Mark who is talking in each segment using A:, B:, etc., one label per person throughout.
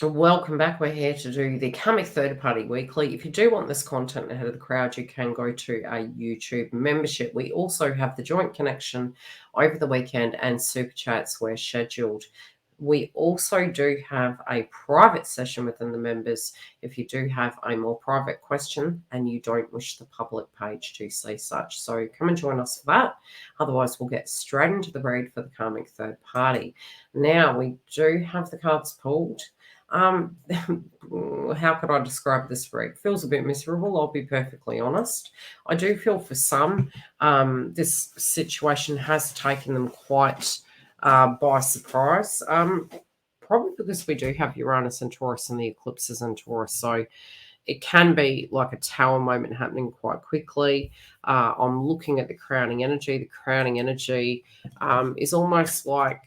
A: Welcome back. We're here to do the Karmic Third Party Weekly. If you do want this content ahead of the crowd, you can go to a YouTube membership. We also have the joint connection over the weekend and super chats where scheduled. We also do have a private session within the members if you do have a more private question and you don't wish the public page to see such. So come and join us for that. Otherwise, we'll get straight into the read for the Karmic Third Party. Now, we do have the cards pulled. How could I describe this read? Feels a bit miserable, I'll be perfectly honest. I do feel for some, this situation has taken them quite by surprise. Probably because we do have Uranus and Taurus and the eclipses in Taurus. So it can be like a tower moment happening quite quickly. I'm looking at the crowning energy. The crowning energy is almost like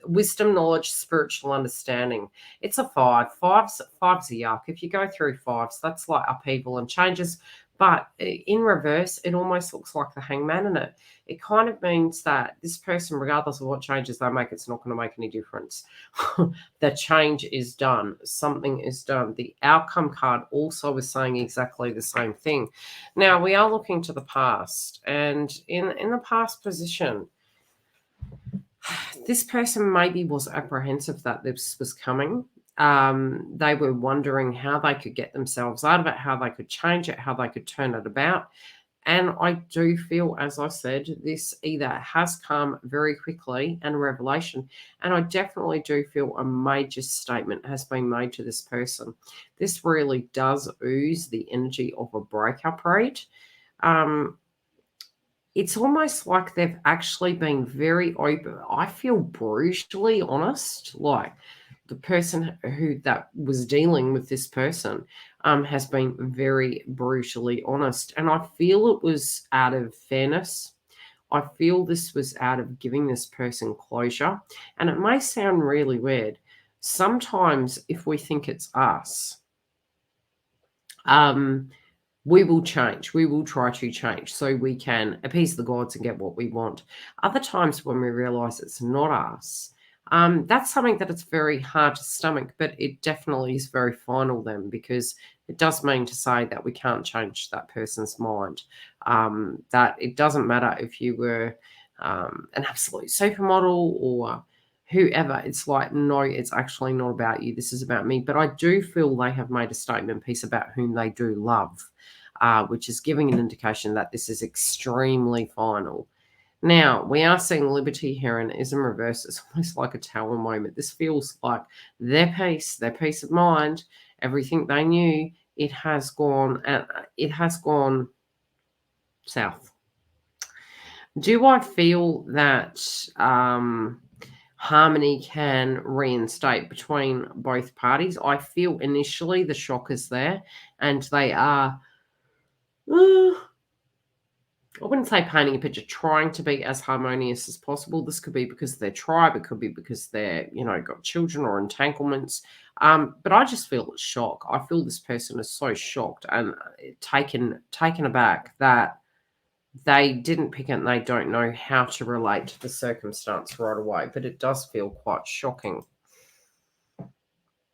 A: wisdom, knowledge, spiritual understanding. It's a 5. Five's a yuck. If you go through 5s, that's like upheaval and changes. But in reverse, it almost looks like the Hangman in it. It kind of means that this person, regardless of what changes they make, it's not going to make any difference. The change is done. Something is done. The outcome card also is saying exactly the same thing. Now, we are looking to the past. And in the past position, this person maybe was apprehensive that this was coming. They were wondering how they could get themselves out of it, how they could change it, how they could turn it about. And I do feel, as I said, this either has come very quickly and a revelation, and I definitely do feel a major statement has been made to this person. This really does ooze the energy of a breakup rate. It's almost like they've actually been very open. I feel brutally honest, like the person who that was dealing with this person has been very brutally honest. And I feel it was out of fairness. I feel this was out of giving this person closure. And it may sound really weird. Sometimes if we think it's us, we will change. We will try to change so we can appease the gods and get what we want. Other times when we realize it's not us, that's something that it's very hard to stomach, but it definitely is very final then, because it does mean to say that we can't change that person's mind. That it doesn't matter if you were an absolute supermodel or whoever. It's like, no, it's actually not about you. This is about me. But I do feel they have made a statement piece about whom they do love, which is giving an indication that this is extremely final. Now, we are seeing Liberty here and is in reverse. It's almost like a tower moment. This feels like their peace of mind, everything they knew, it has gone south. Do I feel that harmony can reinstate between both parties? I feel initially the shock is there, and they are, I wouldn't say painting a picture, trying to be as harmonious as possible. This could be because they're tribe. It could be because they're, got children or entanglements. But I just feel shock. I feel this person is so shocked and taken aback that they didn't pick it and they don't know how to relate to the circumstance right away. But it does feel quite shocking.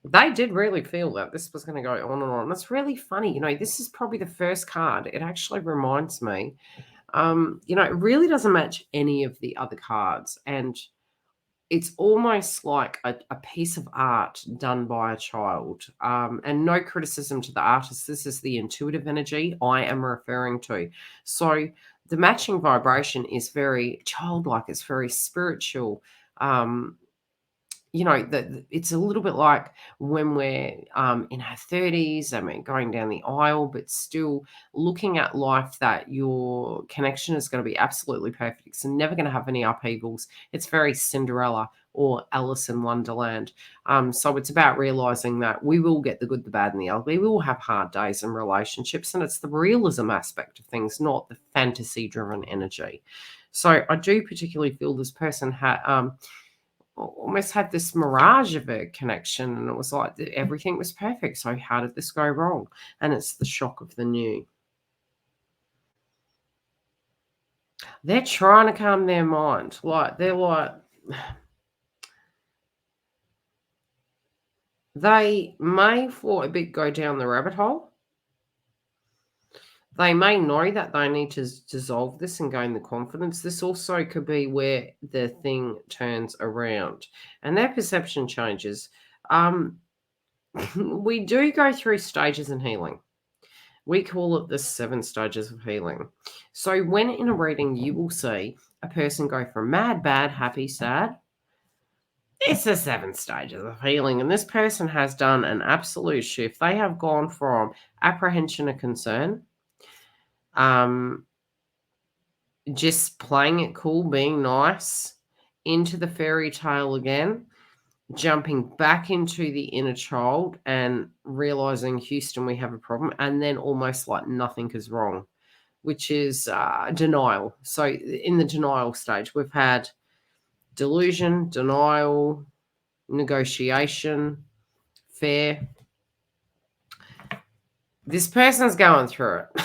A: They did really feel that this was going to go on and on. That's really funny. This is probably the first card. It actually reminds me, it really doesn't match any of the other cards. And it's almost like a piece of art done by a child. And no criticism to the artist. This is the intuitive energy I am referring to. So the matching vibration is very childlike. It's very spiritual. It's a little bit like when we're in our 30s and we're going down the aisle, but still looking at life that your connection is going to be absolutely perfect. It's never going to have any upheavals. It's very Cinderella or Alice in Wonderland. So it's about realizing that we will get the good, the bad, and the ugly. We will have hard days in relationships, and it's the realism aspect of things, not the fantasy-driven energy. So I do particularly feel this person had almost had this mirage of a connection, and it was like everything was perfect. So how did this go wrong? And it's the shock of the new. They're trying to calm their mind. Like they're like they may for a bit go down the rabbit hole. They may know that they need to dissolve this and gain the confidence. This also could be where the thing turns around and their perception changes. We do go through stages in healing. We call it the 7 stages of healing. So when in a reading you will see a person go from mad, bad, happy, sad, it's the 7 stages of healing. And this person has done an absolute shift. They have gone from apprehension and concern, just playing it cool, being nice, into the fairy tale again, jumping back into the inner child and realizing, Houston, we have a problem, and then almost like nothing is wrong, which is denial. So in the denial stage, we've had delusion, denial, negotiation, fear. This person's going through it.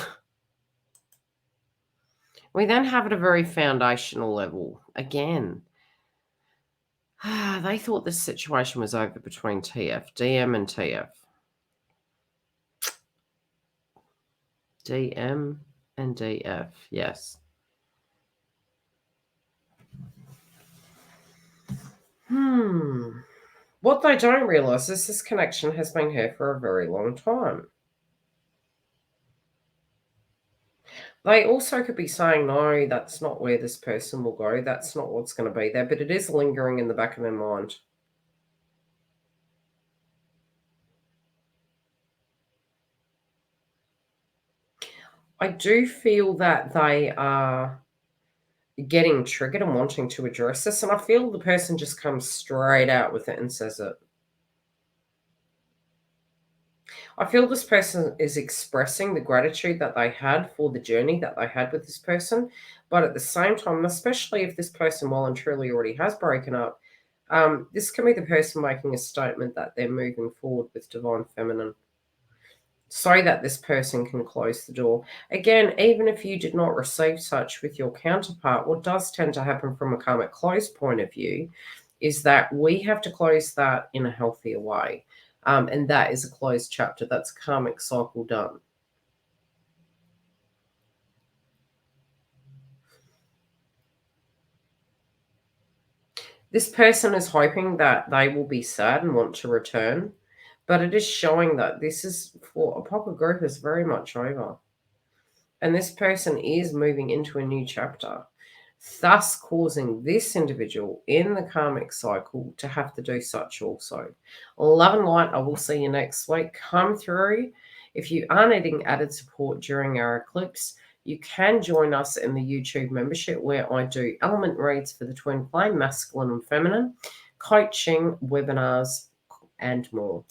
A: We then have at a very foundational level, again, they thought this situation was over between DM and TF. DM and DF, yes. What they don't realise is this connection has been here for a very long time. They also could be saying, no, that's not where this person will go. That's not what's going to be there. But it is lingering in the back of their mind. I do feel that they are getting triggered and wanting to address this. And I feel the person just comes straight out with it and says it. I feel this person is expressing the gratitude that they had for the journey that they had with this person. But at the same time, especially if this person well and truly already has broken up, this can be the person making a statement that they're moving forward with divine feminine so that this person can close the door. Again, even if you did not receive such with your counterpart, what does tend to happen from a karmic close point of view is that we have to close that in a healthier way. And that is a closed chapter. That's a karmic cycle done. This person is hoping that they will be sad and want to return, but it is showing that this is for a pocket group is very much over. And this person is moving into a new chapter, thus causing this individual in the karmic cycle to have to do such also. Love and light. I will see you next week. Come through. If you are needing added support during our eclipse, you can join us in the YouTube membership where I do element reads for the twin flame, masculine and feminine, coaching, webinars, and more.